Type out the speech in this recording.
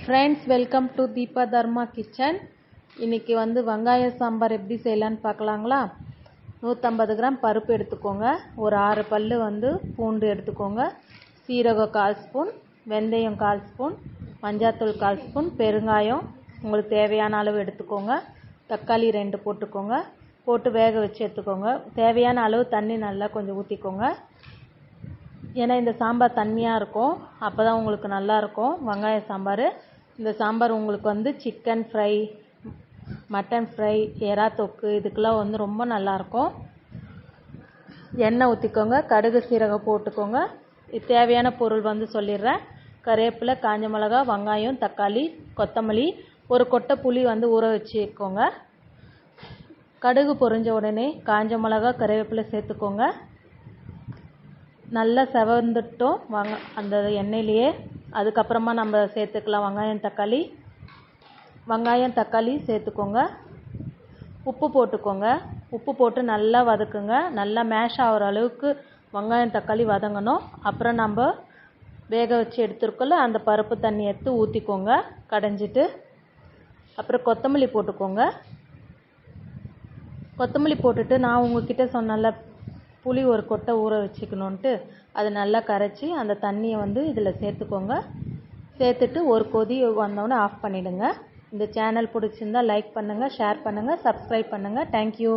Friends, welcome to Deepa Dharma kitchen. இன்றைக்கி வெங்காய சாம்பார் எப்படி செய்யலான்னு பார்க்கலாங்களா. 150 கிராம் பருப்பு எடுத்துக்கோங்க. ஒரு 6 பல் பூண்டு எடுத்துக்கோங்க. சீரகம் 1/4 ஸ்பூன், வெந்தயம் 1/4 ஸ்பூன், மஞ்சாத்தூள் 1/4 ஸ்பூன், பெருங்காயம் உங்களுக்கு தேவையான அளவு எடுத்துக்கோங்க. தக்காளி 2 போட்டுக்கோங்க. போட்டு வேக வச்சு எடுத்துக்கோங்க. தேவையான அளவு தண்ணி நல்லா கொஞ்சம் ஊற்றிக்கோங்க. ஏன்னா இந்த சாம்பார் தண்ணியாக இருக்கும், அப்போ தான் உங்களுக்கு நல்லாயிருக்கும் வெங்காய சாம்பார். இந்த சாம்பார் உங்களுக்கு சிக்கன் ஃப்ரை, மட்டன் ஃப்ரை, எறா தொக்கு இதுக்கெல்லாம் ரொம்ப நல்லாயிருக்கும். எண்ணெய் ஊற்றிக்கோங்க. கடுகு சீரகம் போட்டுக்கோங்க. தேவையான பொருள் சொல்லிடுறேன். கருவேப்பிலை, காஞ்ச மிளகா, வெங்காயம், தக்காளி, கொத்தமல்லி, ஒரு கொட்டை புளி ஊற வச்சுக்கோங்க. கடுகு பொரிஞ்ச உடனே காஞ்ச மிளகா, கருவேப்பிலை சேர்த்துக்கோங்க. நல்லா செவந்துட்டோம் அந்த எண்ணெயிலேயே. அதுக்கப்புறமா நம்ம சேர்த்துக்கலாம் வெங்காயம் தக்காளி சேர்த்துக்கோங்க. உப்பு போட்டுக்கோங்க. உப்பு போட்டு நல்லா வதக்குங்க. நல்லா மேஷ் ஆகிற அளவுக்கு வெங்காயம் தக்காளி வதங்கணும். அப்புறம் நம்ம வேக வச்சு எடுத்துருக்கோம்ல, அந்த பருப்பு தண்ணி எடுத்து ஊற்றிக்கோங்க கடைஞ்சிட்டு. அப்புறம் கொத்தமல்லி போட்டுக்கோங்க. கொத்தமல்லி போட்டுட்டு நான் உங்ககிட்ட சொன்னல புளி ஒரு கொட்டை ஊற வச்சுக்கணுன்ட்டு, அதை நல்லா கரைச்சி அந்த தண்ணியை இதில் சேர்த்துக்கோங்க. சேர்த்துட்டு ஒரு கொதி வந்தோடனே ஆஃப் பண்ணிவிடுங்க. இந்த சேனல் பிடிச்சிருந்தால் லைக் பண்ணுங்கள், ஷேர் பண்ணுங்கள், சப்ஸ்கிரைப் பண்ணுங்கள். தேங்க்யூ.